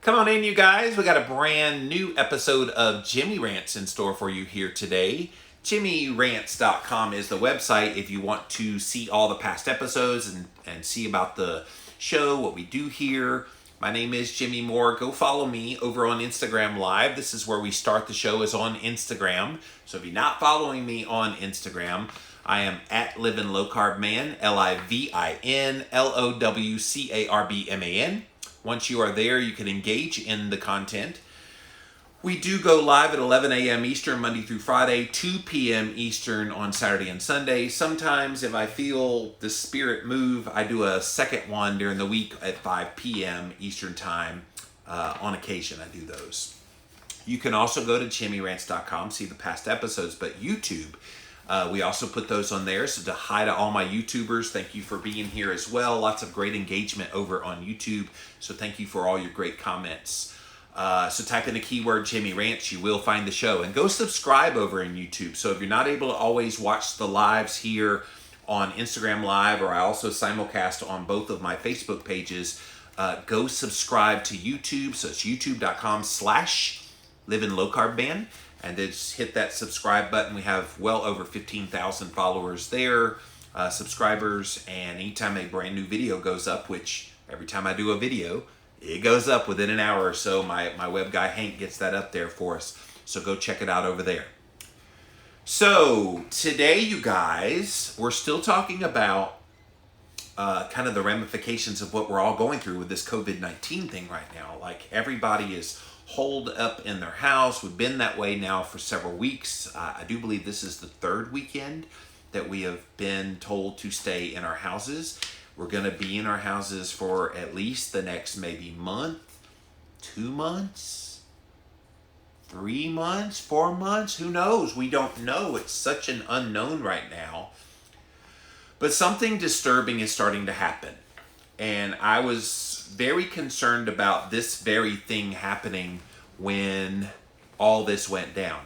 Come on in, you guys. We got a brand new episode of Jimmy Rants in store for you here today. JimmyRants.com is the website if you want to see all the past episodes and see about the show, what we do here. My name is Jimmy Moore. Go follow me over on Instagram Live. This is where we start the show, is on Instagram. So if you're not following me on Instagram, I am at Livin' Low Carb Man, LIVINLOWCARBMAN. Once you are there, you can engage in the content. We do go live at 11 a.m. Eastern, Monday through Friday, 2 p.m. Eastern on Saturday and Sunday. Sometimes, if I feel the spirit move, I do a second one during the week at 5 p.m. Eastern Time. On occasion, I do those. You can also go to JimmyRants.com, see the past episodes, but YouTube, we also put those on there. So to hi to all my YouTubers, thank you for being here as well. Lots of great engagement over on YouTube. So thank you for all your great comments. So type in the keyword Jimmy Rants, you will find the show. And go subscribe over in YouTube. So if you're not able to always watch the lives here on Instagram Live, or I also simulcast on both of my Facebook pages, go subscribe to YouTube. So it's youtube.com/LivinLowCarbMan. And then just hit that subscribe button. We have well over 15,000 followers there, subscribers. And anytime a brand new video goes up, which every time I do a video, it goes up within an hour or so. My web guy Hank gets that up there for us. So go check it out over there. So today, you guys, we're still talking about kind of the ramifications of what we're all going through with this COVID-19 thing right now. Like, everybody is holed up in their house. We've been that way now for several weeks. I do believe this is the third weekend that we have been told to stay in our houses. We're going to be in our houses for at least the next maybe month, 2 months, 3 months, 4 months. Who knows? We don't know. It's such an unknown right now. But something disturbing is starting to happen. And I was very concerned about this very thing happening when all this went down.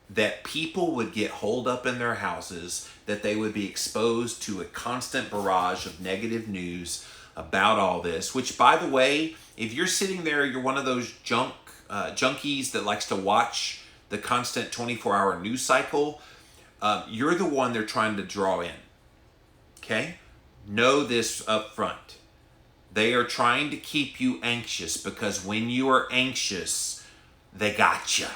That people would get holed up in their houses, that they would be exposed to a constant barrage of negative news about all this, which, by the way, if you're sitting there, you're one of those junkies that likes to watch the constant 24-hour news cycle, you're the one they're trying to draw in. Okay? Know this up front. They are trying to keep you anxious, because when you are anxious, they got you.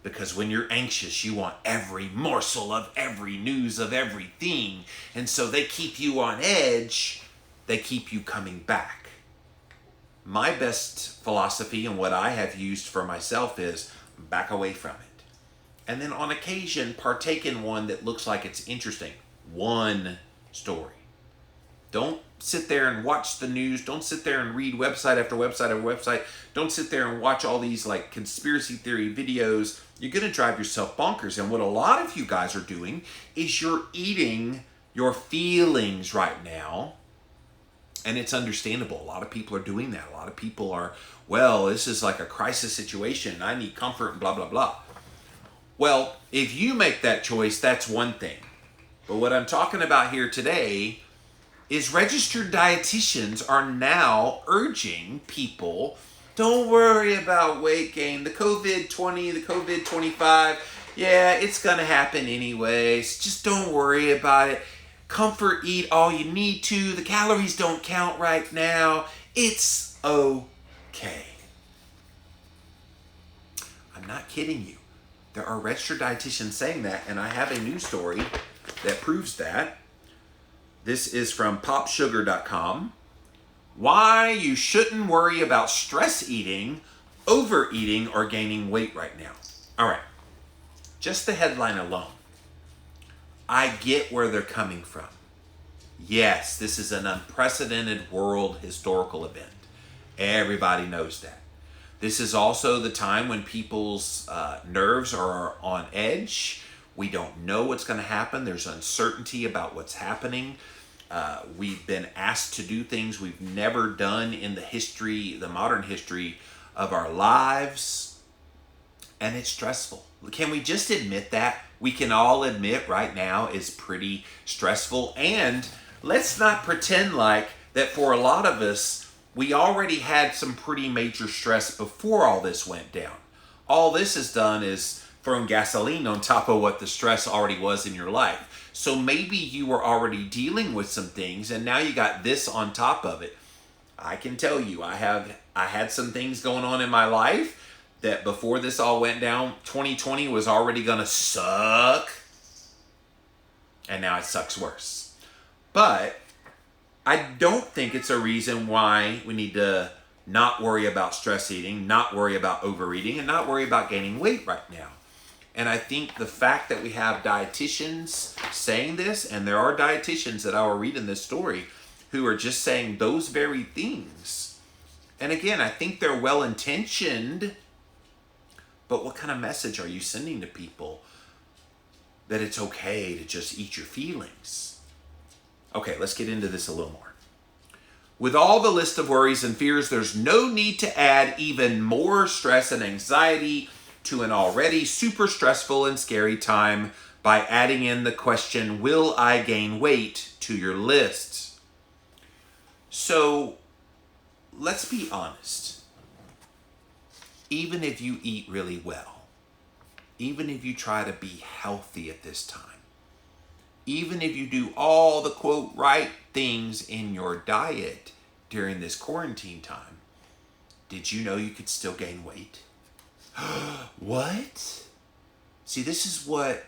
Because when you're anxious, you want every morsel of every news of everything. And so they keep you on edge. They keep you coming back. My best philosophy, and what I have used for myself, is back away from it. And then on occasion, partake in one that looks like it's interesting. One story. Don't sit there and watch the news. Don't sit there and read website after website after website. Don't sit there and watch all these like conspiracy theory videos. You're going to drive yourself bonkers. And what a lot of you guys are doing is you're eating your feelings right now. And it's understandable. A lot of people are doing that. A lot of people are, well, this is like a crisis situation. I need comfort and blah, blah, blah. Well, if you make that choice, that's one thing. But what I'm talking about here today is registered dietitians are now urging people, don't worry about weight gain. The COVID-20, the COVID-25, yeah, it's going to happen anyways. Just don't worry about it. Comfort eat all you need to. The calories don't count right now. It's okay. I'm not kidding you. There are registered dietitians saying that, and I have a news story that proves that. This is from popsugar.com. Why you shouldn't worry about stress eating, overeating, or gaining weight right now. All right. Just the headline alone. I get where they're coming from. Yes, this is an unprecedented world historical event. Everybody knows that. This is also the time when people's nerves are on edge. We don't know what's going to happen. There's uncertainty about what's happening. We've been asked to do things we've never done in the modern history of our lives. And it's stressful. Can we just admit that? We can all admit right now is pretty stressful. And let's not pretend like that for a lot of us, We already had some pretty major stress before all this went down. All this has done is thrown gasoline on top of what the stress already was in your life. So maybe you were already dealing with some things and now you got this on top of it. I can tell you, I had some things going on in my life that before this all went down, 2020 was already gonna suck. And now it sucks worse. But I don't think it's a reason why we need to not worry about stress eating, not worry about overeating, and not worry about gaining weight right now. And I think the fact that we have dietitians saying this, and there are dietitians that I will read in this story who are just saying those very things. And again, I think they're well-intentioned, but what kind of message are you sending to people that it's okay to just eat your feelings? Okay, let's get into this a little more. With all the list of worries and fears, there's no need to add even more stress and anxiety to an already super stressful and scary time by adding in the question, will I gain weight, to your list. So let's be honest. Even if you eat really well, even if you try to be healthy at this time, even if you do all the quote right things in your diet during this quarantine time, did you know you could still gain weight? What? See, this is what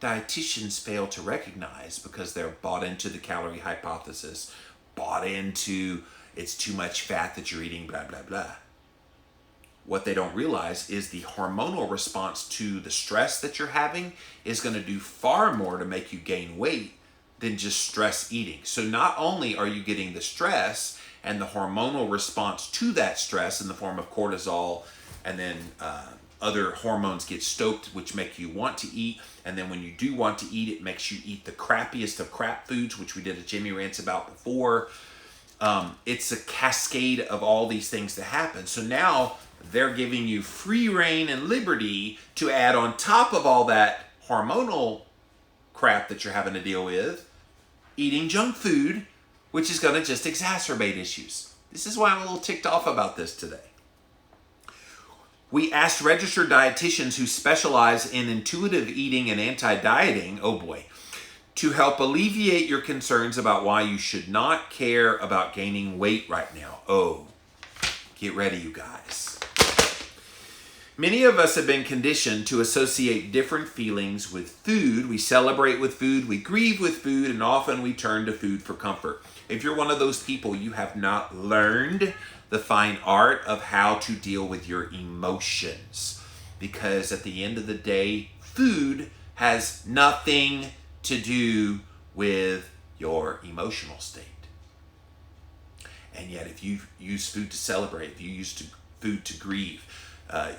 dietitians fail to recognize because they're bought into the calorie hypothesis, bought into it's too much fat that you're eating, blah, blah, blah. What they don't realize is the hormonal response to the stress that you're having is going to do far more to make you gain weight than just stress eating. So not only are you getting the stress and the hormonal response to that stress in the form of cortisol, and then other hormones get stoked, which make you want to eat. And then when you do want to eat, it makes you eat the crappiest of crap foods, which we did a Jimmy Rants about before. It's a cascade of all these things that happen. So now they're giving you free reign and liberty to add on top of all that hormonal crap that you're having to deal with, eating junk food, which is going to just exacerbate issues. This is why I'm a little ticked off about this today. We asked registered dietitians who specialize in intuitive eating and anti-dieting, oh boy, to help alleviate your concerns about why you should not care about gaining weight right now. Oh, get ready, you guys. Many of us have been conditioned to associate different feelings with food. We celebrate with food, we grieve with food, and often we turn to food for comfort. If you're one of those people, you have not learned the fine art of how to deal with your emotions. Because at the end of the day, food has nothing to do with your emotional state. And yet if you use food to celebrate, if you use food to grieve,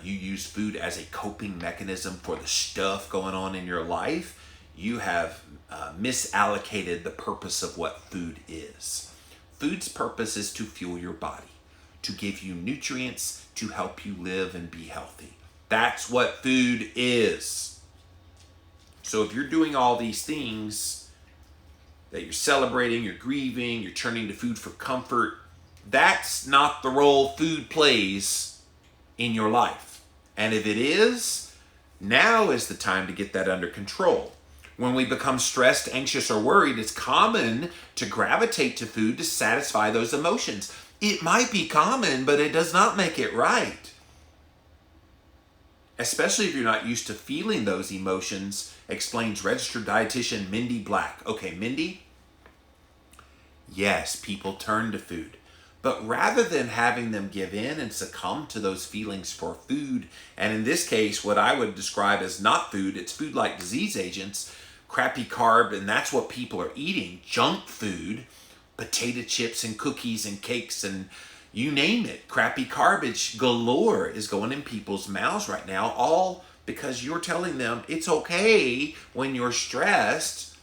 you use food as a coping mechanism for the stuff going on in your life, you have misallocated the purpose of what food is. Food's purpose is to fuel your body, to give you nutrients, to help you live and be healthy. That's what food is. So if you're doing all these things that you're celebrating, you're grieving, you're turning to food for comfort, that's not the role food plays in your life. And if it is, now is the time to get that under control. When we become stressed, anxious, or worried, it's common to gravitate to food to satisfy those emotions. It might be common, but it does not make it right. Especially if you're not used to feeling those emotions, explains registered dietitian Mindy Black. Okay, Mindy, yes, people turn to food. But rather than having them give in and succumb to those feelings for food, and in this case, what I would describe as not food, it's food like disease agents, crappy carb, and that's what people are eating, junk food, potato chips and cookies and cakes and you name it. Crappy garbage galore is going in people's mouths right now, all because you're telling them it's okay when you're stressed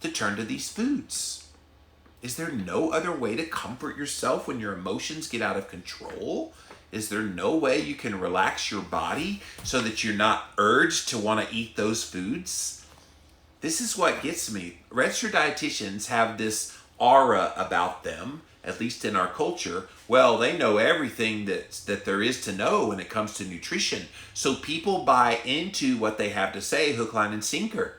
to turn to these foods. Is there no other way to comfort yourself when your emotions get out of control? Is there no way you can relax your body so that you're not urged to want to eat those foods? This is what gets me. Registered dietitians have this aura about them at least in our culture, well, they know everything that there is to know when it comes to nutrition. So people buy into what they have to say, hook, line, and sinker.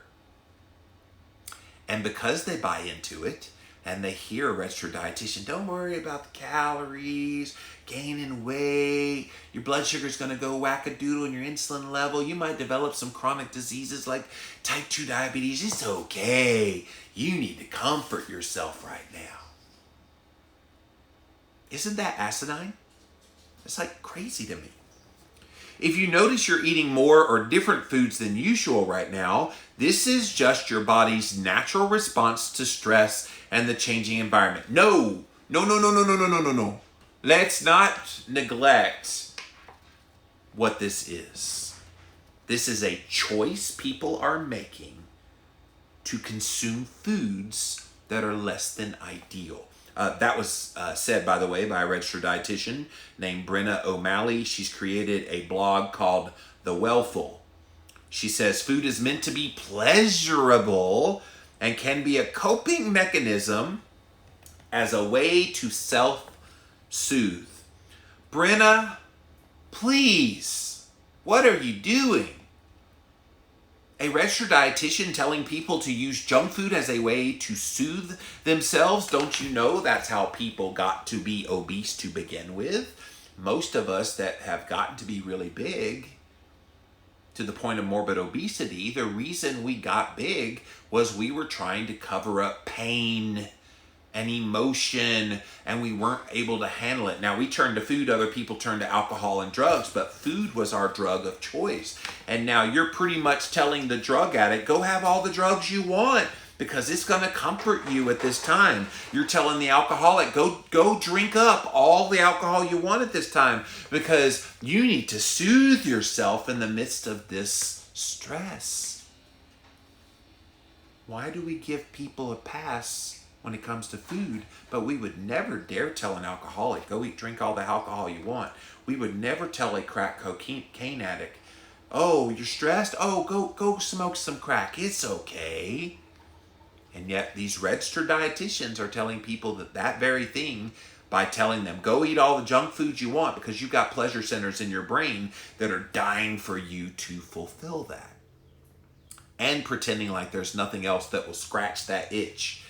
And because they buy into it, and they hear a registered dietitian, don't worry about the calories, gaining weight, your blood sugar is going to go wackadoodle in your insulin level, you might develop some chronic diseases like type 2 diabetes, it's okay. You need to comfort yourself right now. Isn't that asinine? It's like crazy to me. If you notice you're eating more or different foods than usual right now, this is just your body's natural response to stress and the changing environment. No. Let's not neglect what this is. This is a choice people are making to consume foods that are less than ideal. That was said, by the way, by a registered dietitian named Brenna O'Malley. She's created a blog called The Wellful. She says food is meant to be pleasurable and can be a coping mechanism as a way to self-soothe. Brenna, please, what are you doing? A registered dietitian telling people to use junk food as a way to soothe themselves? Don't you know that's how people got to be obese to begin with? Most of us that have gotten to be really big, to the point of morbid obesity, the reason we got big was we were trying to cover up pain and emotion, and we weren't able to handle it. Now, we turned to food, other people turned to alcohol and drugs, but food was our drug of choice. And now you're pretty much telling the drug addict, go have all the drugs you want because it's going to comfort you at this time. You're telling the alcoholic, go drink up all the alcohol you want at this time because you need to soothe yourself in the midst of this stress. Why do we give people a pass when it comes to food, but we would never dare tell an alcoholic, go drink all the alcohol you want? We would never tell a crack cocaine addict, oh, you're stressed? Oh, go smoke some crack. It's okay. And yet these registered dietitians are telling people that very thing by telling them, go eat all the junk foods you want because you've got pleasure centers in your brain that are dying for you to fulfill that. And pretending like there's nothing else that will scratch that itch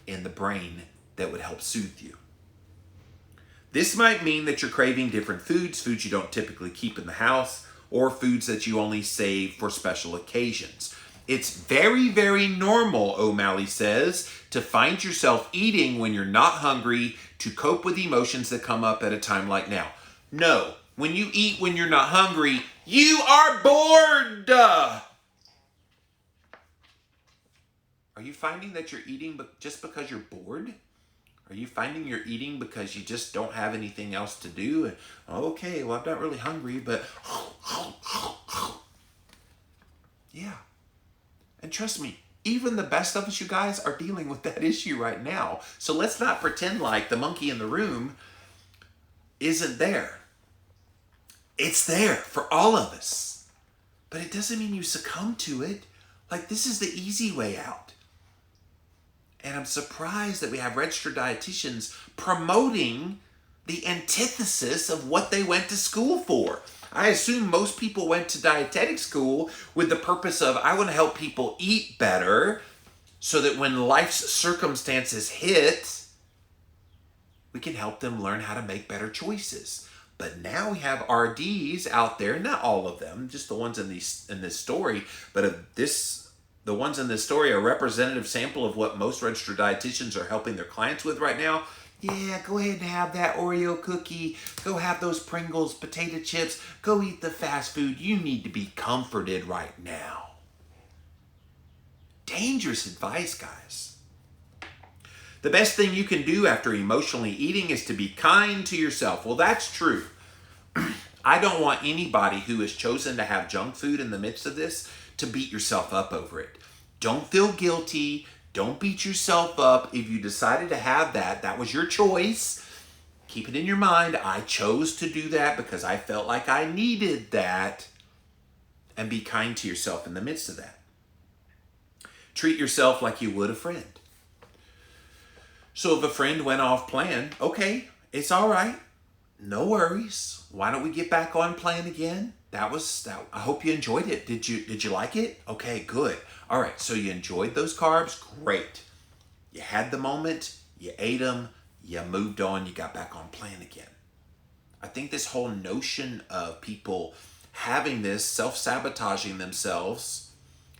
in the brain that would help soothe you. This might mean that you're craving different foods you don't typically keep in the house, or foods that you only save for special occasions. It's very, very normal, O'Malley says, to find yourself eating when you're not hungry to cope with emotions that come up at a time like now. No, when you eat when you're not hungry, you are bored. Are you finding that you're eating just because you're bored? Are you finding you're eating because you just don't have anything else to do? And, okay, well, I'm not really hungry, but yeah. And trust me, even the best of us, you guys, are dealing with that issue right now. So let's not pretend like the monkey in the room isn't there. It's there for all of us. But it doesn't mean you succumb to it. Like, this is the easy way out. And I'm surprised that we have registered dietitians promoting the antithesis of what they went to school for. I assume most people went to dietetic school with the purpose of, I want to help people eat better so that when life's circumstances hit, we can help them learn how to make better choices. But now we have RDs out there, not all of them, just the ones in this story, but the ones in this story are a representative sample of what most registered dietitians are helping their clients with right now. Yeah, go ahead and have that Oreo cookie. Go have those Pringles potato chips. Go eat the fast food. You need to be comforted right now. Dangerous advice, guys. The best thing you can do after emotionally eating is to be kind to yourself. Well, that's true. I don't want anybody who has chosen to have junk food in the midst of this to beat yourself up over it. Don't feel guilty. Don't beat yourself up. If you decided to have that was your choice. Keep it in your mind. I chose to do that because I felt like I needed that. And be kind to yourself in the midst of that. Treat yourself like you would a friend. So if a friend went off plan, okay, it's all right. No worries. Why don't we get back on plan again? That was that. I hope you enjoyed it. Did you like it? Okay, good. All right. So you enjoyed those carbs? Great. You had the moment. You ate them. You moved on. You got back on plan again. I think this whole notion of people having this, self-sabotaging themselves,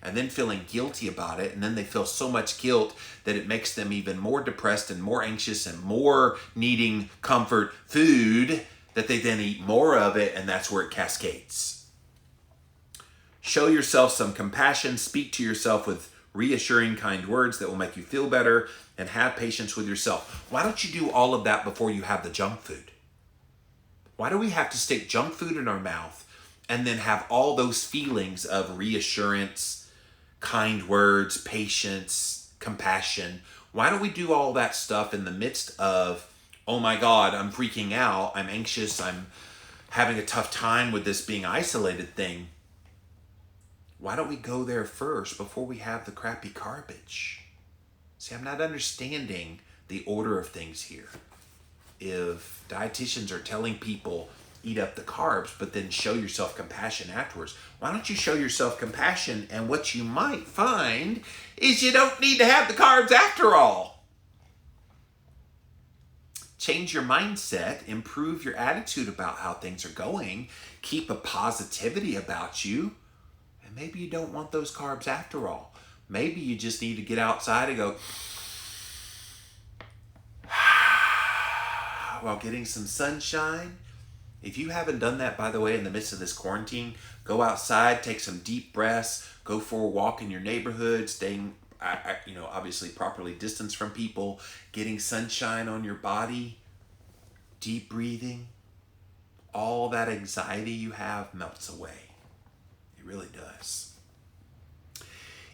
and then feeling guilty about it, and then they feel so much guilt that it makes them even more depressed and more anxious and more needing comfort food, that they then eat more of it, and that's where it cascades. Show yourself some compassion. Speak to yourself with reassuring, kind words that will make you feel better, and have patience with yourself. Why don't you do all of that before you have the junk food? Why do we have to stick junk food in our mouth and then have all those feelings of reassurance, kind words, patience, compassion? Why don't we do all that stuff in the midst of, oh my God, I'm freaking out, I'm anxious, I'm having a tough time with this being isolated thing? Why don't we go there first before we have the crappy garbage? See, I'm not understanding the order of things here. If dietitians are telling people eat up the carbs, but then show yourself compassion afterwards, why don't you show yourself compassion? And what you might find is you don't need to have the carbs after all. Change your mindset, improve your attitude about how things are going, keep a positivity about you, and maybe you don't want those carbs after all. Maybe you just need to get outside and go while getting some sunshine. If you haven't done that, by the way, in the midst of this quarantine, go outside, take some deep breaths, go for a walk in your neighborhood, staying, obviously properly distanced from people, getting sunshine on your body, deep breathing. All that anxiety you have melts away. It really does.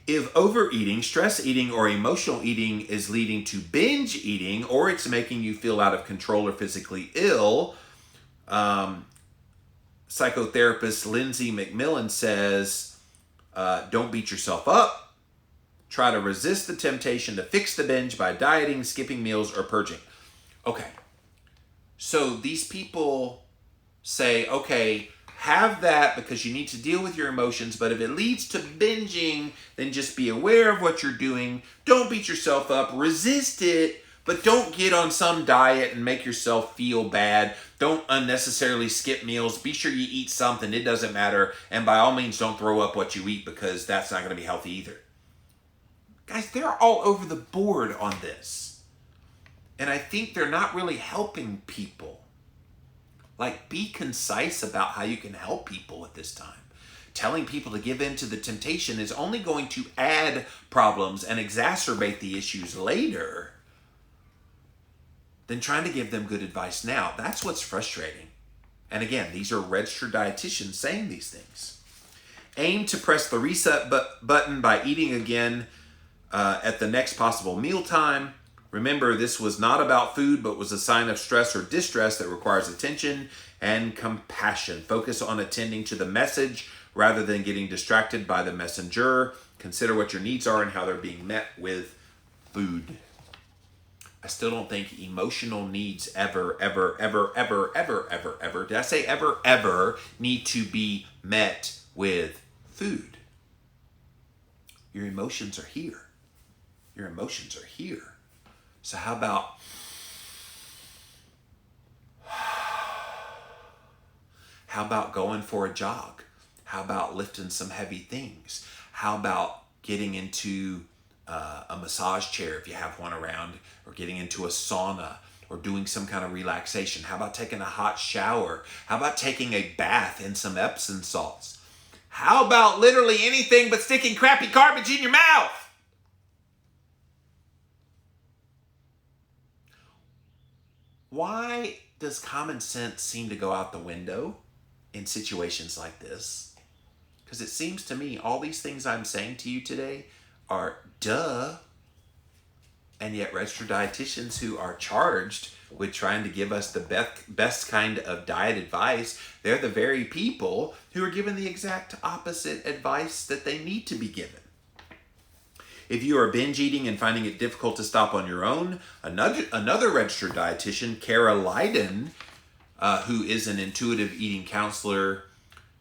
If overeating, stress eating, or emotional eating is leading to binge eating, or it's making you feel out of control or physically ill, psychotherapist Lindsay McMillan says, don't beat yourself up. Try to resist the temptation to fix the binge by dieting, skipping meals, or purging. Okay, so these people say, okay, have that because you need to deal with your emotions, but if it leads to binging, then just be aware of what you're doing. Don't beat yourself up, resist it, but don't get on some diet and make yourself feel bad. Don't unnecessarily skip meals. Be sure you eat something, it doesn't matter. And by all means, don't throw up what you eat because that's not going to be healthy either. Guys, they're all over the board on this. And I think they're not really helping people. Like, be concise about how you can help people at this time. Telling people to give in to the temptation is only going to add problems and exacerbate the issues later than trying to give them good advice now. That's what's frustrating. And again, these are registered dietitians saying these things. Aim to press the reset button by eating again at the next possible mealtime. Remember, this was not about food, but was a sign of stress or distress that requires attention and compassion. Focus on attending to the message rather than getting distracted by the messenger. Consider what your needs are and how they're being met with food. I still don't think emotional needs ever, did I say ever, need to be met with food. Your emotions are here. Your emotions are here. So how about going for a jog? How about lifting some heavy things? How about getting into a massage chair if you have one around, or getting into a sauna, or doing some kind of relaxation? How about taking a hot shower? How about taking a bath in some Epsom salts? How about literally anything but sticking crappy garbage in your mouth? Why does common sense seem to go out the window in situations like this? Because it seems to me all these things I'm saying to you today are duh. And yet registered dietitians who are charged with trying to give us the best kind of diet advice, they're the very people who are given the exact opposite advice that they need to be given. If you are binge eating and finding it difficult to stop on your own, another registered dietitian, Kara Lydon, who is an intuitive eating counselor,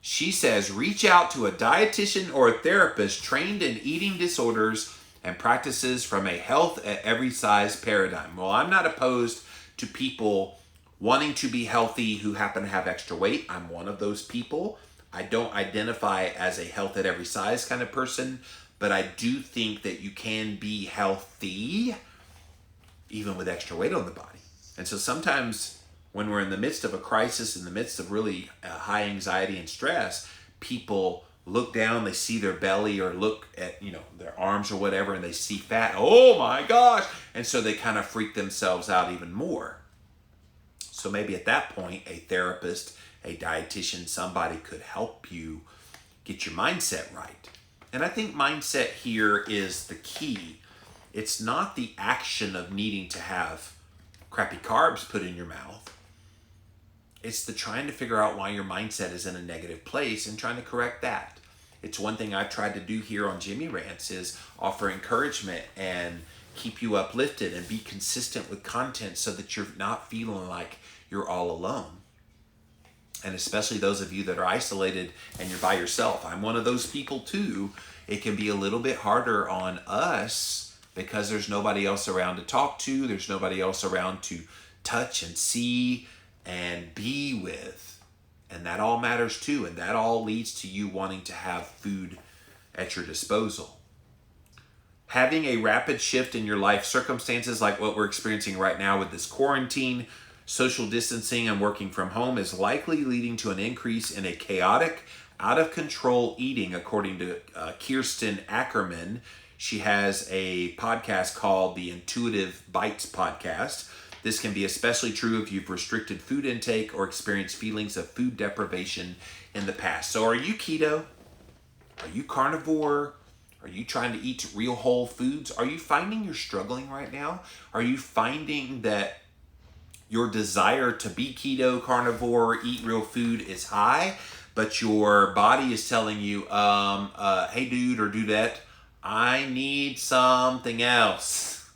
she says, reach out to a dietitian or a therapist trained in eating disorders and practices from a health at every size paradigm. Well, I'm not opposed to people wanting to be healthy who happen to have extra weight. I'm one of those people. I don't identify as a health at every size kind of person, but I do think that you can be healthy even with extra weight on the body. And so sometimes when we're in the midst of a crisis, in the midst of really high anxiety and stress, people look down, they see their belly or look at, their arms or whatever, and they see fat. Oh my gosh. And so they kind of freak themselves out even more. So maybe at that point, a therapist, a dietitian, somebody could help you get your mindset right. And I think mindset here is the key. It's not the action of needing to have crappy carbs put in your mouth. It's the trying to figure out why your mindset is in a negative place and trying to correct that. It's one thing I've tried to do here on Jimmy Rants is offer encouragement and keep you uplifted and be consistent with content so that you're not feeling like you're all alone. And especially those of you that are isolated and you're by yourself. I'm one of those people too. It can be a little bit harder on us because there's nobody else around to talk to. There's nobody else around to touch and see and be with. And that all matters too. And that all leads to you wanting to have food at your disposal. Having a rapid shift in your life circumstances like what we're experiencing right now with this quarantine, social distancing, and working from home is likely leading to an increase in a chaotic, out of control eating, according to Kirsten Ackerman. She has a podcast called the Intuitive Bites Podcast. This can be especially true if you've restricted food intake or experienced feelings of food deprivation in the past. So are you keto? Are you carnivore? Are you trying to eat real whole foods? Are you finding you're struggling right now? Are you finding that your desire to be keto, carnivore, eat real food is high, but your body is telling you, hey dude or dudette, I need something else?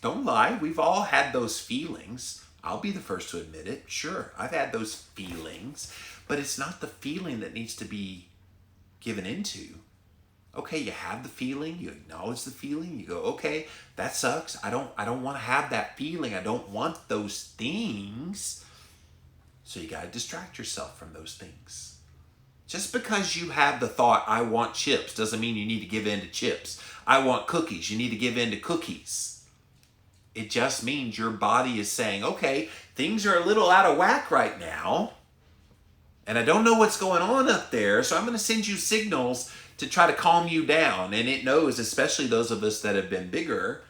Don't lie, we've all had those feelings. I'll be the first to admit it. Sure, I've had those feelings, but it's not the feeling that needs to be given into. Okay, you have the feeling, you acknowledge the feeling, you go, okay, that sucks. I don't want to have that feeling. I don't want those things. So you got to distract yourself from those things. Just because you have the thought, I want chips, doesn't mean you need to give in to chips. I want cookies, you need to give in to cookies. It just means your body is saying, okay, things are a little out of whack right now, and I don't know what's going on up there, so I'm going to send you signals to try to calm you down. And it knows, especially those of us that have been bigger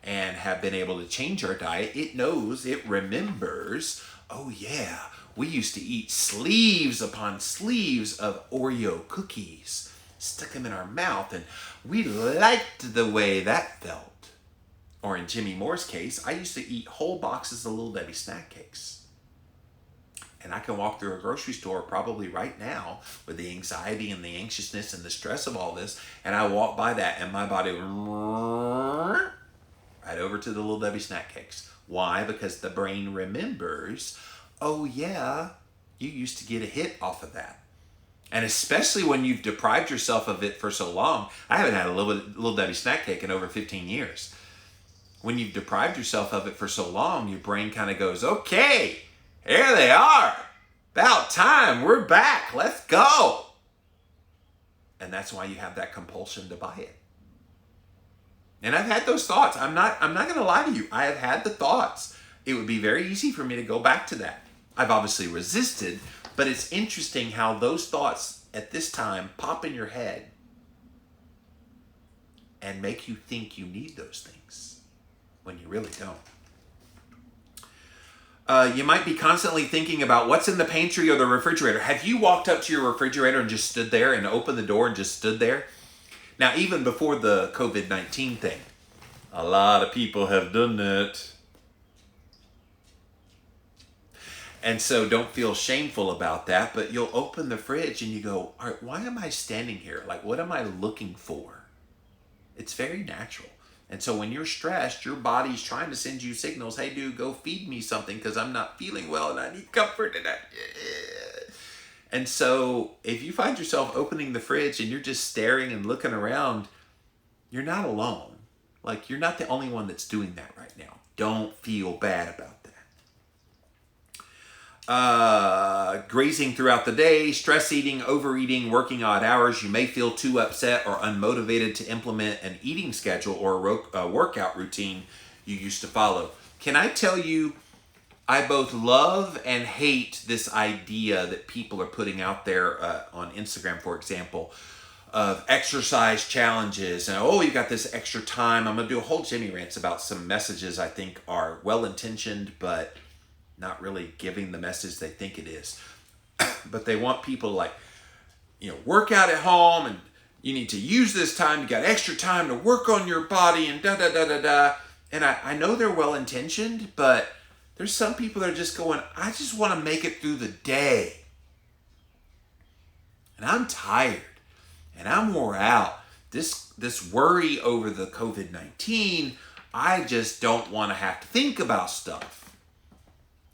and have been able to change our diet, it knows, it remembers, oh yeah, we used to eat sleeves upon sleeves of Oreo cookies, stuck them in our mouth, and we liked the way that felt. Or in Jimmy Moore's case, I used to eat whole boxes of Little Debbie snack cakes. And I can walk through a grocery store probably right now with the anxiety and the anxiousness and the stress of all this, and I walk by that and my body right over to the Little Debbie snack cakes. Why? Because the brain remembers, oh yeah, you used to get a hit off of that. And especially when you've deprived yourself of it for so long. I haven't had a Little Debbie snack cake in over 15 years. When you've deprived yourself of it for so long, your brain kind of goes, okay, here they are. About time. We're back. Let's go. And that's why you have that compulsion to buy it. And I've had those thoughts. I'm not going to lie to you. I have had the thoughts. It would be very easy for me to go back to that. I've obviously resisted, but it's interesting how those thoughts at this time pop in your head and make you think you need those things when you really don't. You might be constantly thinking about what's in the pantry or the refrigerator. Have you walked up to your refrigerator and just stood there and opened the door and just stood there? Now, even before the COVID-19 thing, a lot of people have done that. And so don't feel shameful about that, but you'll open the fridge and you go, all right, why am I standing here? Like, what am I looking for? It's very natural. And so when you're stressed, your body's trying to send you signals. Hey, dude, go feed me something because I'm not feeling well and I need comfort. And so if you find yourself opening the fridge and you're just staring and looking around, you're not alone. Like, you're not the only one that's doing that right now. Don't feel bad about that. Grazing throughout the day, stress eating, overeating, working odd hours. You may feel too upset or unmotivated to implement an eating schedule or a workout routine you used to follow. Can I tell you, I both love and hate this idea that people are putting out there on Instagram, for example, of exercise challenges. And, oh, you got this extra time. I'm going to do a whole Jimmy Rants about some messages I think are well-intentioned, but not really giving the message they think it is. But they want people to, like, work out at home, and you need to use this time. You got extra time to work on your body and da-da-da-da-da. And I know they're well-intentioned, but there's some people that are just going, I just want to make it through the day. And I'm tired. And I'm wore out. This worry over the COVID-19, I just don't want to have to think about stuff.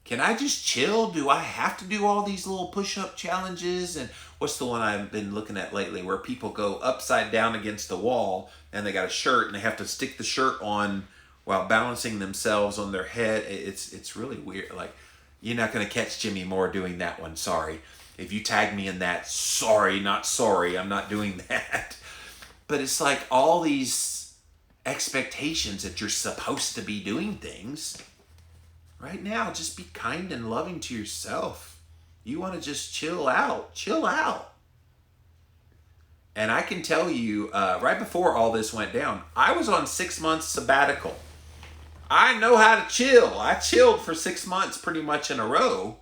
Can I just chill? Do I have to do all these little push-up challenges? And what's the one I've been looking at lately where people go upside down against the wall and they got a shirt and they have to stick the shirt on while balancing themselves on their head? It's really weird. Like, you're not going to catch Jimmy Moore doing that one. Sorry. If you tag me in that, sorry, not sorry, I'm not doing that. But it's like all these expectations that you're supposed to be doing things. Right now, just be kind and loving to yourself. You want to just chill out. Chill out. And I can tell you, right before all this went down, I was on 6 months sabbatical. I know how to chill. I chilled for 6 months pretty much in a row.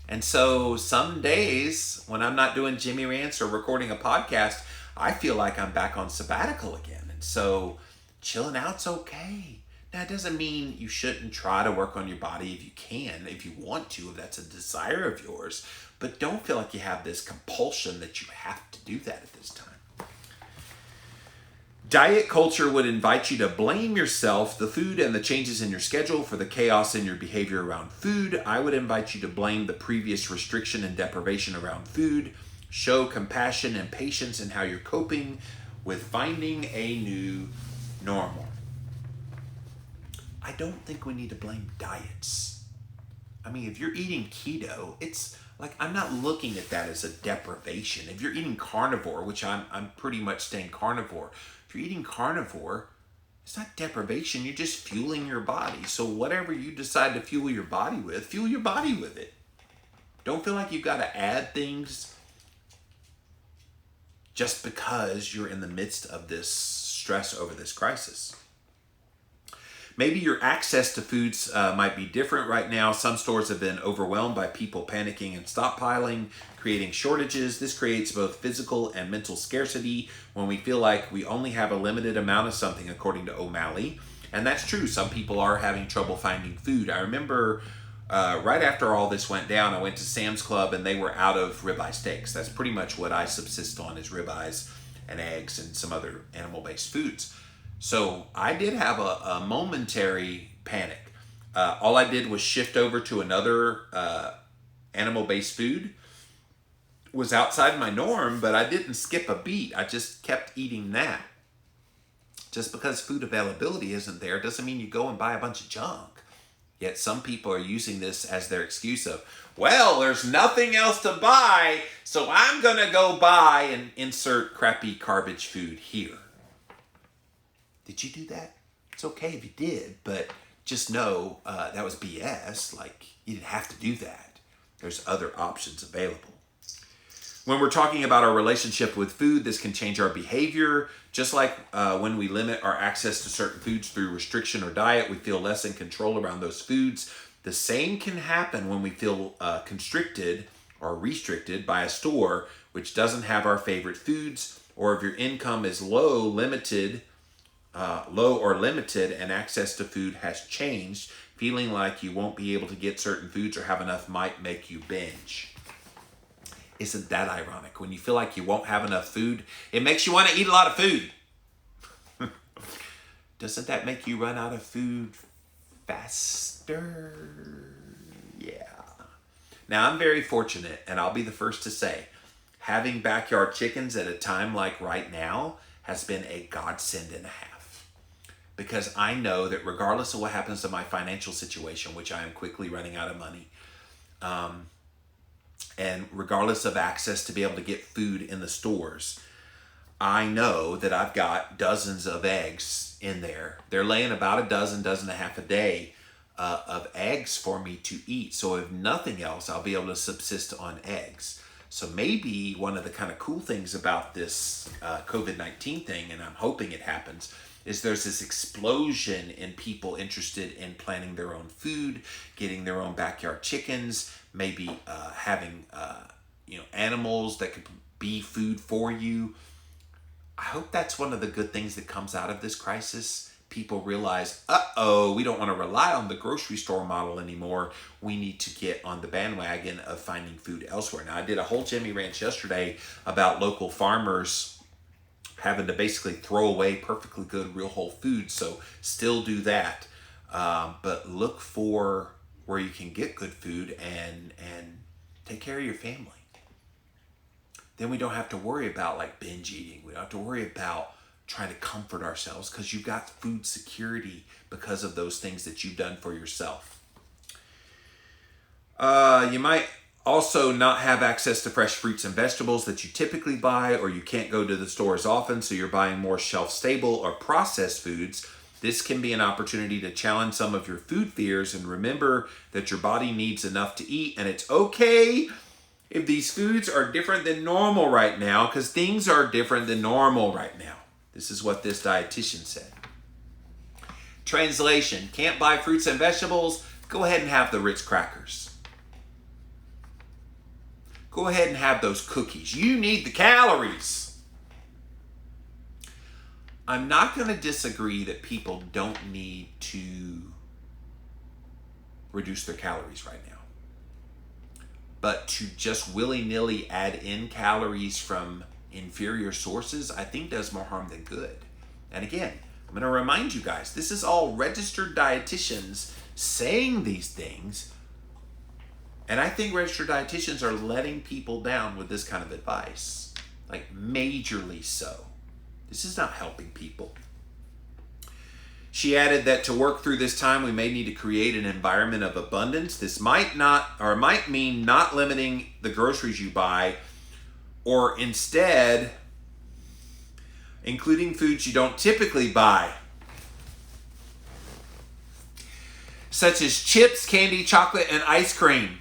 And so some days when I'm not doing Jimmy Rants or recording a podcast, I feel like I'm back on sabbatical again. And so chilling out's okay. Now, it doesn't mean you shouldn't try to work on your body if you can, if you want to, if that's a desire of yours. But don't feel like you have this compulsion that you have to do that at this time. Diet culture would invite you to blame yourself, the food, and the changes in your schedule for the chaos in your behavior around food. I would invite you to blame the previous restriction and deprivation around food. Show compassion and patience in how you're coping with finding a new normal. I don't think we need to blame diets. I mean, if you're eating keto, it's like, I'm not looking at that as a deprivation. If you're eating carnivore, which I'm pretty much staying carnivore, if you're eating carnivore, it's not deprivation. You're just fueling your body. So whatever you decide to fuel your body with it. Don't feel like you've got to add things just because you're in the midst of this stress over this crisis. Maybe your access to foods might be different right now. Some stores have been overwhelmed by people panicking and stockpiling, creating shortages. This creates both physical and mental scarcity when we feel like we only have a limited amount of something, according to O'Malley. And that's true. Some people are having trouble finding food. I remember right after all this went down, I went to Sam's Club and they were out of ribeye steaks. That's pretty much what I subsist on, is ribeyes and eggs and some other animal-based foods. So I did have a momentary panic. All I did was shift over to another animal-based food. Was outside my norm, but I didn't skip a beat. I just kept eating that. Just because food availability isn't there doesn't mean you go and buy a bunch of junk. Yet some people are using this as their excuse of, well, there's nothing else to buy, so I'm going to go buy and insert crappy garbage food here. Did you do that? It's okay if you did, but just know that was BS. Like, you didn't have to do that. There's other options available. When we're talking about our relationship with food, this can change our behavior. Just like when we limit our access to certain foods through restriction or diet, we feel less in control around those foods. The same can happen when we feel constricted or restricted by a store which doesn't have our favorite foods, or if your income is low or limited and access to food has changed, feeling like you won't be able to get certain foods or have enough might make you binge. Isn't that ironic? When you feel like you won't have enough food, it makes you want to eat a lot of food. doesn't that make you run out of food faster? Yeah. Now, I'm very fortunate, and I'll be the first to say, having backyard chickens at a time like right now has been a godsend and a half. Because I know that regardless of what happens to my financial situation, which I am quickly running out of money, and regardless of access to be able to get food in the stores, I know that I've got dozens of eggs in there. They're laying about a dozen and a half a day of eggs for me to eat. So if nothing else, I'll be able to subsist on eggs. So maybe one of the kind of cool things about this COVID-19 thing, and I'm hoping it happens, is there's this explosion in people interested in planting their own food, getting their own backyard chickens, maybe having animals that could be food for you. I hope that's one of the good things that comes out of this crisis. People realize, we don't want to rely on the grocery store model anymore. We need to get on the bandwagon of finding food elsewhere. Now, I did a whole Jimmy Ranch yesterday about local farmers having to basically throw away perfectly good real whole food. So still do that. But look for where you can get good food and take care of your family. Then we don't have to worry about like binge eating. We don't have to worry about trying to comfort ourselves because you've got food security because of those things that you've done for yourself. You might also not have access to fresh fruits and vegetables that you typically buy, or you can't go to the store as often, so you're buying more shelf-stable or processed foods. This can be an opportunity to challenge some of your food fears and remember that your body needs enough to eat, and it's okay if these foods are different than normal right now, because things are different than normal right now. This is what this dietitian said. Translation: can't buy fruits and vegetables? Go ahead and have the Ritz crackers. Go ahead and have those cookies. You need the calories. I'm not going to disagree that people don't need to reduce their calories right now. But to just willy-nilly add in calories from inferior sources, I think does more harm than good. And again, I'm going to remind you guys, this is all registered dietitians saying these things. And I think registered dietitians are letting people down with this kind of advice. Like majorly so. This is not helping people. She added that to work through this time, we may need to create an environment of abundance. This might mean not limiting the groceries you buy, or instead including foods you don't typically buy, such as chips, candy, chocolate, and ice cream.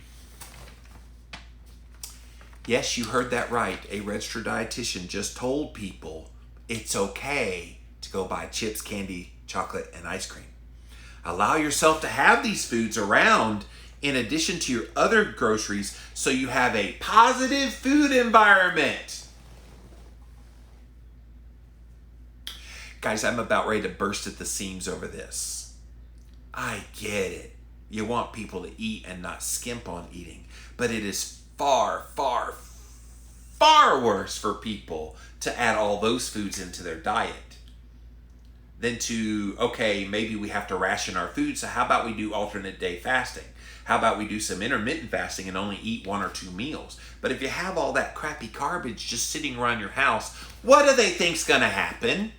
Yes, you heard that right. A registered dietitian just told people it's okay to go buy chips, candy, chocolate, and ice cream. Allow yourself to have these foods around in addition to your other groceries so you have a positive food environment. Guys, I'm about ready to burst at the seams over this. I get it. You want people to eat and not skimp on eating, but it is far, far, far worse for people to add all those foods into their diet than to, okay, maybe we have to ration our food, so how about we do alternate day fasting? How about we do some intermittent fasting and only eat 1 or 2 meals? But if you have all that crappy garbage just sitting around your house, what do they think's gonna happen?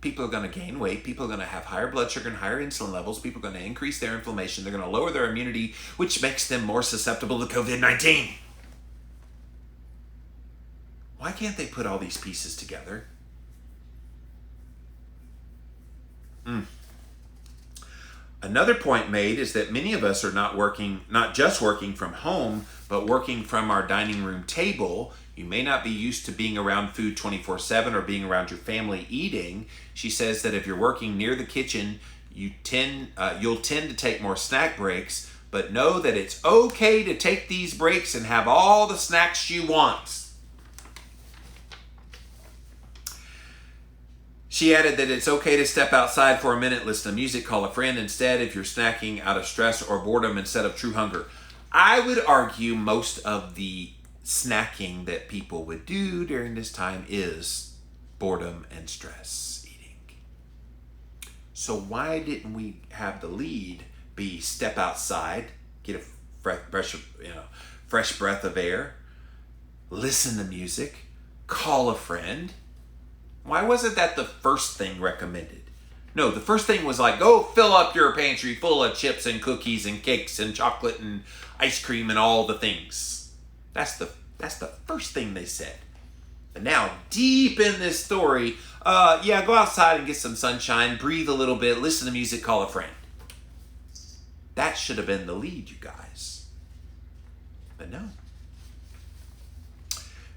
People are gonna gain weight, people are gonna have higher blood sugar and higher insulin levels, people are gonna increase their inflammation, they're gonna lower their immunity, which makes them more susceptible to COVID-19. Why can't they put all these pieces together? Another point made is that many of us are not just working from home, but working from our dining room table. You may not be used to being around food 24/7 or being around your family eating. She says that if you're working near the kitchen, you'll tend to take more snack breaks, but know that it's okay to take these breaks and have all the snacks you want. She added that it's okay to step outside for a minute, listen to music, call a friend instead if you're snacking out of stress or boredom instead of true hunger. I would argue most of the snacking that people would do during this time is boredom and stress eating. So why didn't we have the lead be step outside, get a fresh breath of air, listen to music, call a friend? Why wasn't that the first thing recommended? No, the first thing was like, go fill up your pantry full of chips and cookies and cakes and chocolate and ice cream and all the things. That's the first thing they said. But now, deep in this story, go outside and get some sunshine, breathe a little bit, listen to music, call a friend. That should have been the lead, you guys. But no.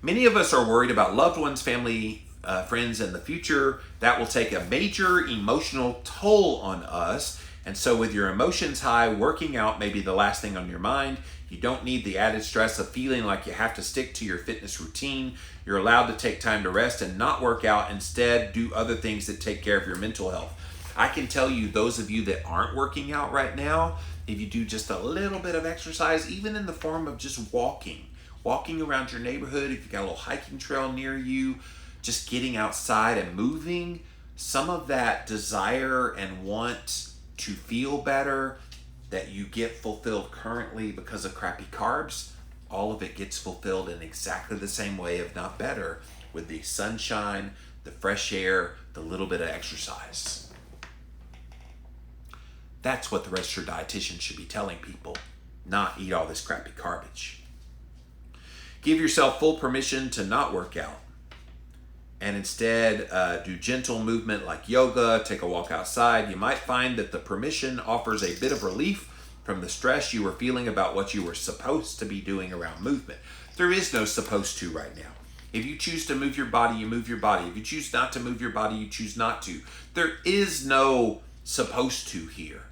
Many of us are worried about loved ones, family, friends in the future. That will take a major emotional toll on us. And so with your emotions high, working out may be the last thing on your mind. You don't need the added stress of feeling like you have to stick to your fitness routine. You're allowed to take time to rest and not work out. Instead, do other things that take care of your mental health. I can tell you, those of you that aren't working out right now, if you do just a little bit of exercise, even in the form of just walking around your neighborhood, if you've got a little hiking trail near you, just getting outside and moving, some of that desire and want to feel better that you get fulfilled currently because of crappy carbs, all of it gets fulfilled in exactly the same way, if not better, with the sunshine, the fresh air, the little bit of exercise. That's what the registered dietitian should be telling people, not eat all this crappy garbage. Give yourself full permission to not work out and instead do gentle movement like yoga, take a walk outside. You might find that the permission offers a bit of relief from the stress you were feeling about what you were supposed to be doing around movement. There is no supposed to right now. If you choose to move your body, you move your body. If you choose not to move your body, you choose not to. There is no supposed to here.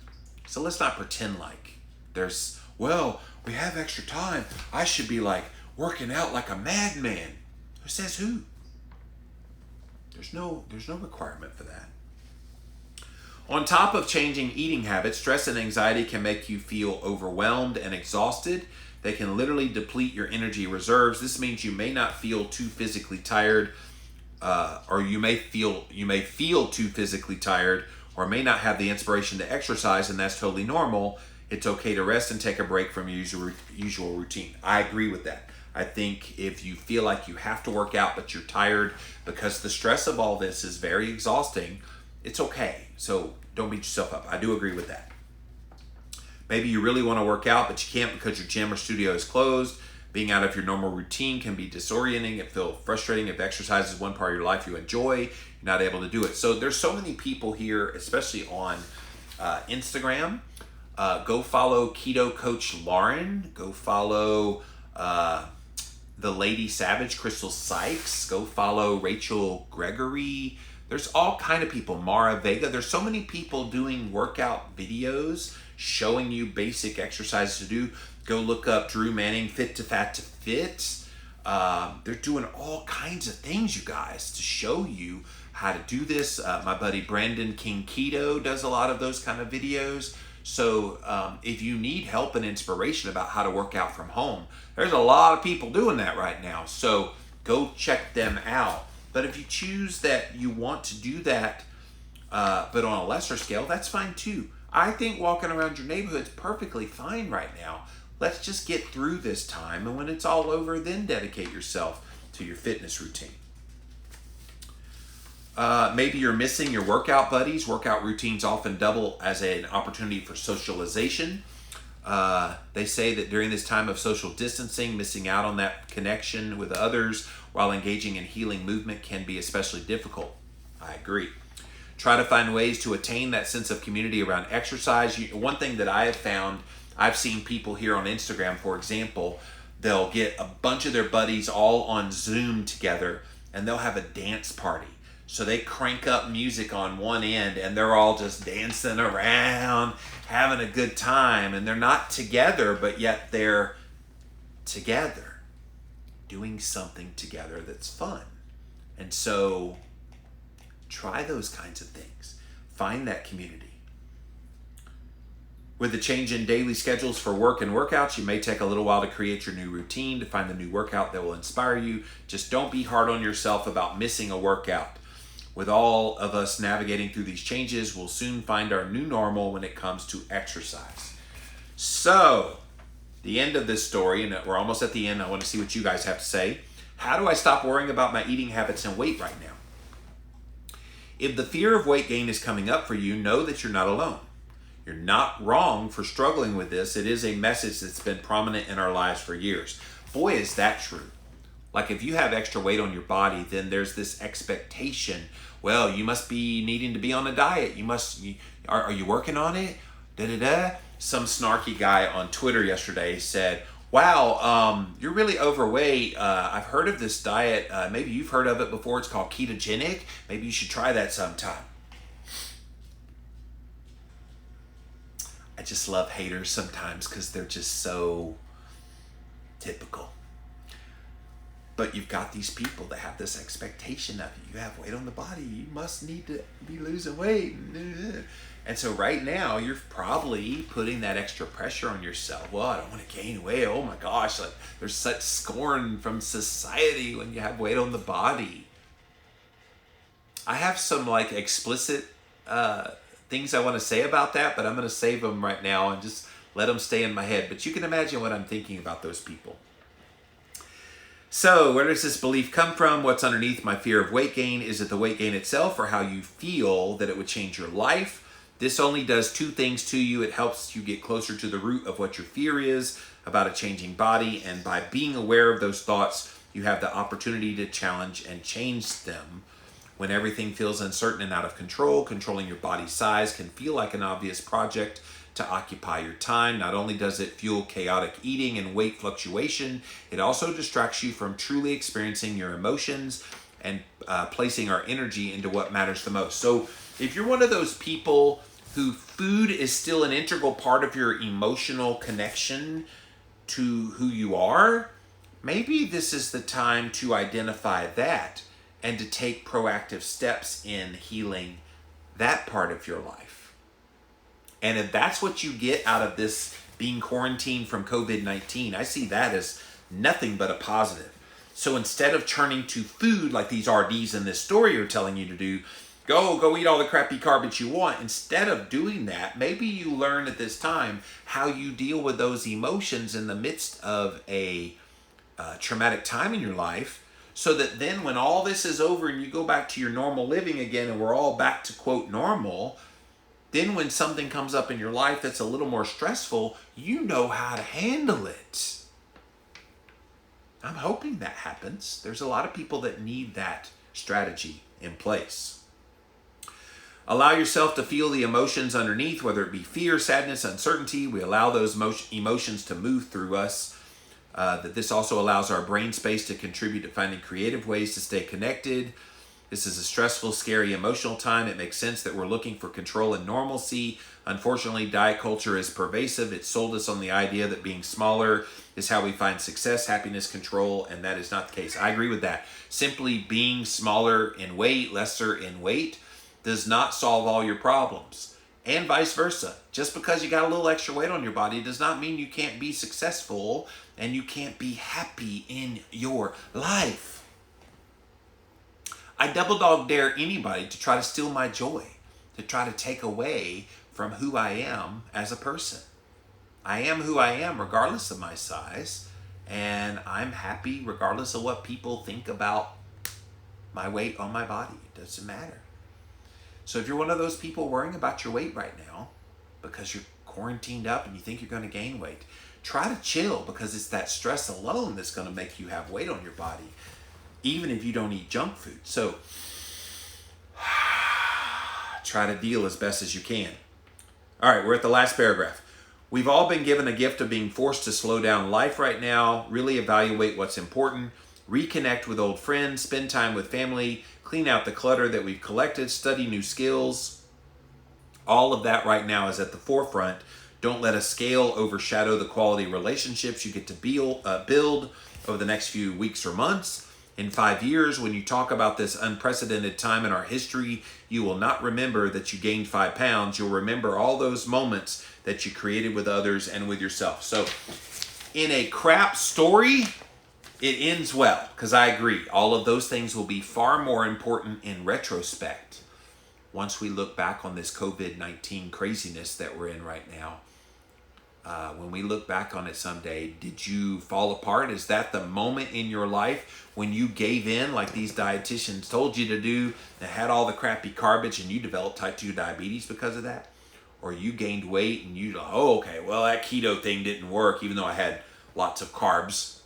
So let's not pretend like there's, we have extra time. I should be like working out like a madman. Who says who? There's no requirement for that. On top of changing eating habits, stress and anxiety can make you feel overwhelmed and exhausted. They can literally deplete your energy reserves. This means you may not feel too physically tired, or you may feel too physically tired, or may not have the inspiration to exercise, and that's totally normal. It's okay to rest and take a break from your usual routine. I agree with that. I think if you feel like you have to work out but you're tired because the stress of all this is very exhausting, it's okay. So don't beat yourself up. I do agree with that. Maybe you really want to work out but you can't because your gym or studio is closed. Being out of your normal routine can be disorienting. It feels frustrating if exercise is one part of your life you enjoy. You're not able to do it. So there's so many people here, especially on Instagram. Go follow Keto Coach Lauren. Go follow the Lady Savage, Crystal Sykes. Go follow Rachel Gregory. There's all kind of people. Mara Vega. There's so many people doing workout videos showing you basic exercises to do. Go look up Drew Manning, Fit to Fat to Fit. They're doing all kinds of things, you guys, to show you how to do this. My buddy Brandon King Keto does a lot of those kind of videos. So if you need help and inspiration about how to work out from home, there's a lot of people doing that right now. So go check them out. But if you choose that you want to do that, but on a lesser scale, that's fine too. I think walking around your neighborhood is perfectly fine right now. Let's just get through this time, and when it's all over, then dedicate yourself to your fitness routine. Maybe you're missing your workout buddies. Workout routines often double as an opportunity for socialization. They say that during this time of social distancing, missing out on that connection with others while engaging in healing movement can be especially difficult. I agree. Try to find ways to attain that sense of community around exercise. One thing that I have found, I've seen people here on Instagram, for example, they'll get a bunch of their buddies all on Zoom together and they'll have a dance party. So they crank up music on one end and they're all just dancing around, having a good time. And they're not together, but yet they're together, doing something together that's fun. And so try those kinds of things. Find that community. With the change in daily schedules for work and workouts, you may take a little while to create your new routine, to find the new workout that will inspire you. Just don't be hard on yourself about missing a workout. With all of us navigating through these changes, we'll soon find our new normal when it comes to exercise. So, the end of this story, and we're almost at the end. I want to see what you guys have to say. How do I stop worrying about my eating habits and weight right now? If the fear of weight gain is coming up for you, know that you're not alone. You're not wrong for struggling with this. It is a message that's been prominent in our lives for years. Boy, is that true. Like if you have extra weight on your body, then there's this expectation. Well, you must be needing to be on a diet. Are you working on it? Some snarky guy on Twitter yesterday said, wow, you're really overweight. I've heard of this diet. Maybe you've heard of it before. It's called ketogenic. Maybe you should try that sometime. I just love haters sometimes because they're just so typical. But you've got these people that have this expectation of you. You have weight on the body. You must need to be losing weight. And so right now, you're probably putting that extra pressure on yourself. Well, I don't want to gain weight. Oh my gosh, like there's such scorn from society when you have weight on the body. I have some like explicit things I want to say about that, but I'm going to save them right now and just let them stay in my head. But you can imagine what I'm thinking about those people. So where does this belief come from? What's underneath my fear of weight gain? Is it the weight gain itself or how you feel that it would change your life? This only does two things to you. It helps you get closer to the root of what your fear is about a changing body. And by being aware of those thoughts, you have the opportunity to challenge and change them. When everything feels uncertain and out of control, controlling your body size can feel like an obvious project to occupy your time. Not only does it fuel chaotic eating and weight fluctuation, it also distracts you from truly experiencing your emotions and placing our energy into what matters the most. So if you're one of those people who food is still an integral part of your emotional connection to who you are, maybe this is the time to identify that and to take proactive steps in healing that part of your life. And if that's what you get out of this being quarantined from COVID-19, I see that as nothing but a positive. So instead of turning to food like these RDs in this story are telling you to do, go eat all the crappy carbs you want. Instead of doing that, maybe you learn at this time how you deal with those emotions in the midst of a traumatic time in your life, so that then when all this is over and you go back to your normal living again and we're all back to quote normal, then when something comes up in your life that's a little more stressful, you know how to handle it. I'm hoping that happens. There's a lot of people that need that strategy in place. Allow yourself to feel the emotions underneath, whether it be fear, sadness, uncertainty. We allow those emotions to move through us. That this also allows our brain space to contribute to finding creative ways to stay connected. This is a stressful, scary, emotional time. It makes sense that we're looking for control and normalcy. Unfortunately, diet culture is pervasive. It sold us on the idea that being smaller is how we find success, happiness, control, and that is not the case. I agree with that. Simply being smaller in weight, lesser in weight, does not solve all your problems. And vice versa. Just because you got a little extra weight on your body does not mean you can't be successful and you can't be happy in your life. I double dog dare anybody to try to steal my joy, to try to take away from who I am as a person. I am who I am regardless of my size, and I'm happy regardless of what people think about my weight on my body. It doesn't matter. So if you're one of those people worrying about your weight right now because you're quarantined up and you think you're going to gain weight, try to chill, because it's that stress alone that's going to make you have weight on your body, even if you don't eat junk food. So try to deal as best as you can. All right, we're at the last paragraph. We've all been given a gift of being forced to slow down life right now, really evaluate what's important, reconnect with old friends, spend time with family, clean out the clutter that we've collected, study new skills. All of that right now is at the forefront. Don't let a scale overshadow the quality relationships you get to build over the next few weeks or months. In 5 years, when you talk about this unprecedented time in our history, you will not remember that you gained 5 pounds. You'll remember all those moments that you created with others and with yourself. So in a crap story, it ends well, because I agree. All of those things will be far more important in retrospect once we look back on this COVID-19 craziness that we're in right now. When we look back on it someday, did you fall apart? Is that the moment in your life when you gave in, like these dietitians told you to do, that had all the crappy garbage, and you developed type 2 diabetes because of that? Or you gained weight and you, oh, okay, well, that keto thing didn't work, even though I had lots of carbs.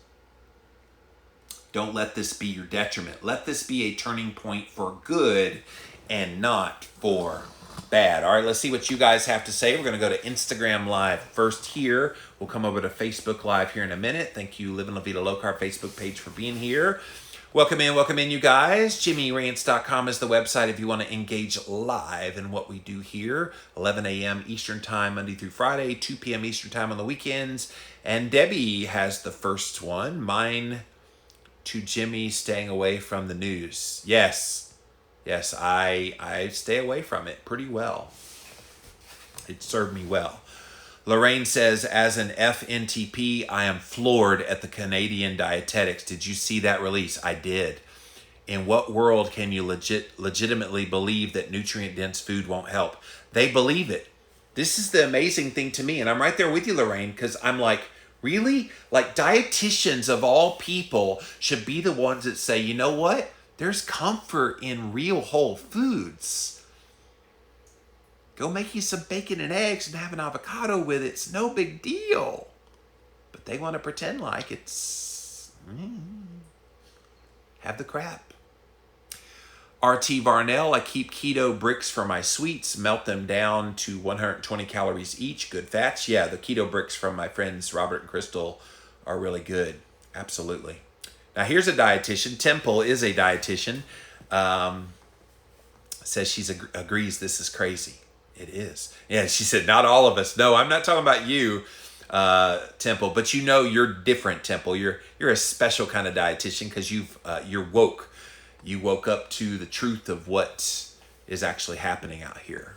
Don't let this be your detriment. Let this be a turning point for good and not for bad. All right, let's see what you guys have to say. We're going to go to Instagram Live first here. We'll come over to Facebook Live here in a minute. Thank you, Living La Vida Low Carb Facebook page, for being here. Welcome in, you guys. JimmyRants.com is the website if you want to engage live in what we do here. 11 a.m. Eastern Time, Monday through Friday, 2 p.m. Eastern Time on the weekends. And Debbie has the first one. Mine to Jimmy, staying away from the news. Yes, I stay away from it pretty well. It served me well. Lorraine says, as an FNTP, I am floored at the Canadian dietetics. Did you see that release? I did. In what world can you legitimately believe that nutrient-dense food won't help? They believe it. This is the amazing thing to me, and I'm right there with you, Lorraine, because I'm like, really? Like, dietitians of all people should be the ones that say, you know what? There's comfort in real whole foods. Go make you some bacon and eggs and have an avocado with it. It's no big deal. But they want to pretend like it's... have the crap. RT Varnell, I keep keto bricks for my sweets, melt them down to 120 calories each. Good fats. Yeah, the keto bricks from my friends Robert and Crystal are really good. Absolutely. Now here's a dietitian. Temple is a dietitian. Says she agrees this is crazy. It is. Yeah, she said, not all of us. No, I'm not talking about you, Temple, but you know you're different, Temple. You're a special kind of dietitian because you're woke. You woke up to the truth of what is actually happening out here.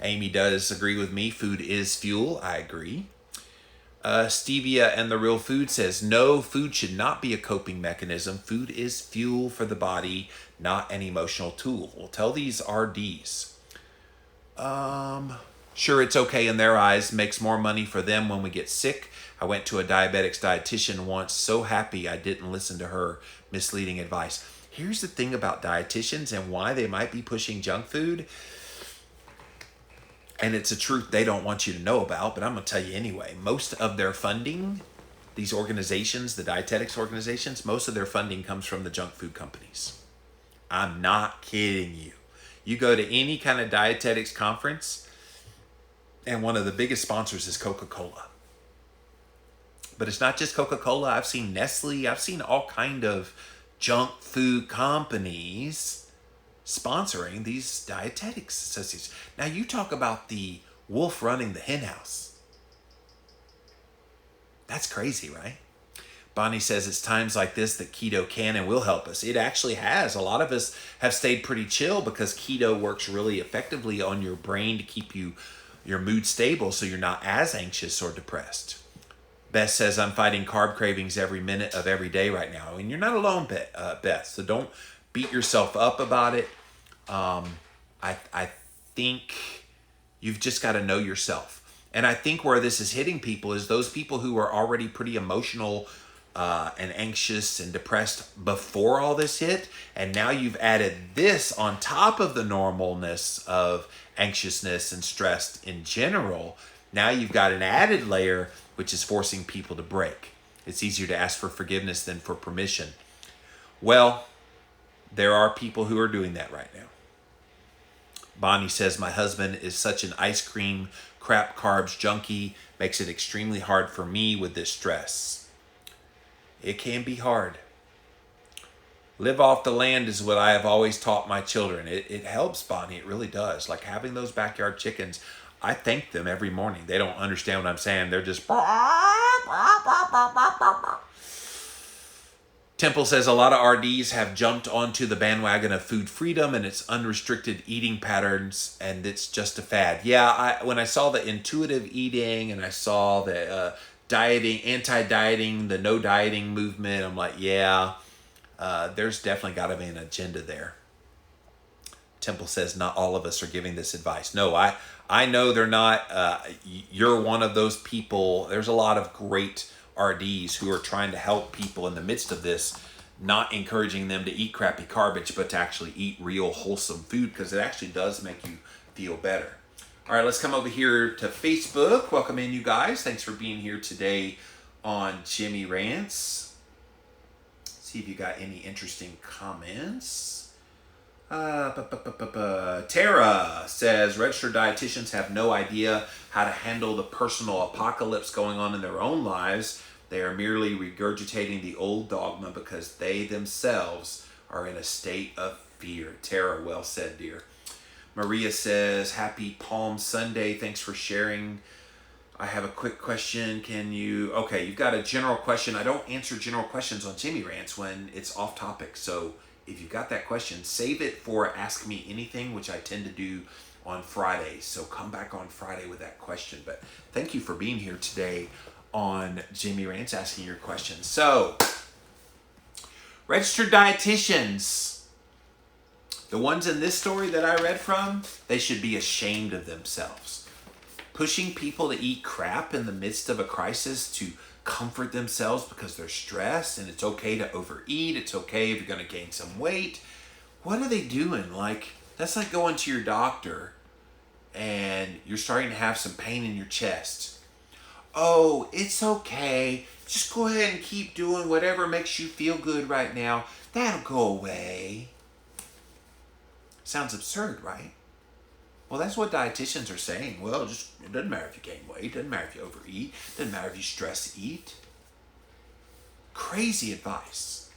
Amy does agree with me. Food is fuel. I agree. Stevia and the Real Food says, no, food should not be a coping mechanism. Food is fuel for the body, not an emotional tool. Well, tell these RDs. Sure, it's okay in their eyes. Makes more money for them when we get sick. I went to a diabetics dietitian once. So happy I didn't listen to her misleading advice. Here's the thing about dietitians and why they might be pushing junk food. And it's a truth they don't want you to know about, but I'm going to tell you anyway. Most of their funding, these organizations, the dietetics organizations, most of their funding comes from the junk food companies. I'm not kidding you. You go to any kind of dietetics conference, and one of the biggest sponsors is Coca-Cola. But it's not just Coca-Cola. I've seen Nestle. I've seen all kind of junk food companies sponsoring these dietetics associations. Now, you talk about the wolf running the hen house. That's crazy, right? Bonnie says it's times like this that keto can and will help us. It actually has. A lot of us have stayed pretty chill because keto works really effectively on your brain to keep your mood stable so you're not as anxious or depressed. Beth says, I'm fighting carb cravings every minute of every day right now. And you're not alone, Beth. So don't beat yourself up about it. I think you've just got to know yourself. And I think where this is hitting people is those people who are already pretty emotional and anxious and depressed before all this hit. And now you've added this on top of the normalness of anxiousness and stress in general. Now you've got an added layer, which is forcing people to break. It's easier to ask for forgiveness than for permission. Well, there are people who are doing that right now. Bonnie says, my husband is such an ice cream, crap carbs junkie, makes it extremely hard for me with this stress. It can be hard. Live off the land is what I have always taught my children. It helps, Bonnie. It really does. Like having those backyard chickens, I thank them every morning. They don't understand what I'm saying. They're just... Temple says a lot of RDs have jumped onto the bandwagon of food freedom and its unrestricted eating patterns, and it's just a fad. Yeah, when I saw the intuitive eating and I saw the dieting, anti-dieting, the no dieting movement. I'm like, yeah, there's definitely got to be an agenda there. Temple says not all of us are giving this advice. No, I know they're not. You're one of those people. There's a lot of great RDs who are trying to help people in the midst of this, not encouraging them to eat crappy garbage, but to actually eat real wholesome food, because it actually does make you feel better. All right, let's come over here to Facebook. Welcome in, you guys. Thanks for being here today on Jimmy Rants. See if you got any interesting comments. Tara says, registered dietitians have no idea how to handle the personal apocalypse going on in their own lives. They are merely regurgitating the old dogma because they themselves are in a state of fear. Tara, well said, dear. Maria says, happy Palm Sunday. Thanks for sharing. I have a quick question. Okay, you've got a general question. I don't answer general questions on Jimmy Rants when it's off topic. So if you've got that question, save it for Ask Me Anything, which I tend to do on Fridays. So come back on Friday with that question. But thank you for being here today on Jimmy Rants, asking your questions. So, registered dietitians, the ones in this story that I read from, they should be ashamed of themselves. Pushing people to eat crap in the midst of a crisis to comfort themselves because they're stressed, and it's okay to overeat, it's okay if you're going to gain some weight. What are they doing? Like, that's like going to your doctor and you're starting to have some pain in your chest. Oh, it's okay. Just go ahead and keep doing whatever makes you feel good right now. That'll go away. Sounds absurd, right? Well, that's what dietitians are saying. Well, it doesn't matter if you gain weight. It doesn't matter if you overeat. It doesn't matter if you stress eat. Crazy advice.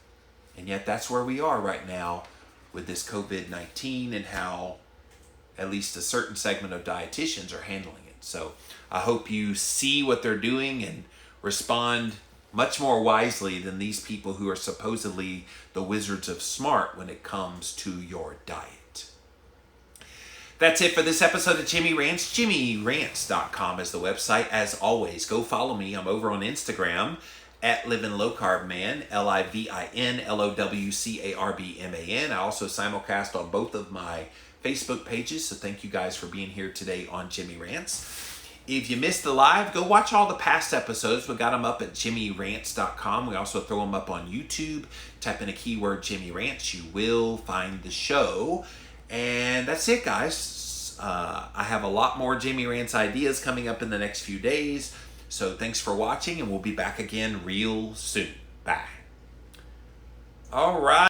And yet that's where we are right now with this COVID-19 and how at least a certain segment of dietitians are handling it. So I hope you see what they're doing and respond much more wisely than these people who are supposedly the wizards of smart when it comes to your diet. That's it for this episode of Jimmy Rants. JimmyRants.com is the website. As always, go follow me. I'm over on Instagram at Living Low Carb Man, LivinLowCarbMan. I also simulcast on both of my Facebook pages, so thank you guys for being here today on Jimmy Rants. If you missed the live, go watch all the past episodes. We got them up at JimmyRants.com. We also throw them up on YouTube. Type in a keyword Jimmy Rants. You will find the show. And that's it, guys. I have a lot more Jimmy Rants ideas coming up in the next few days. So thanks for watching, and we'll be back again real soon. Bye. All right.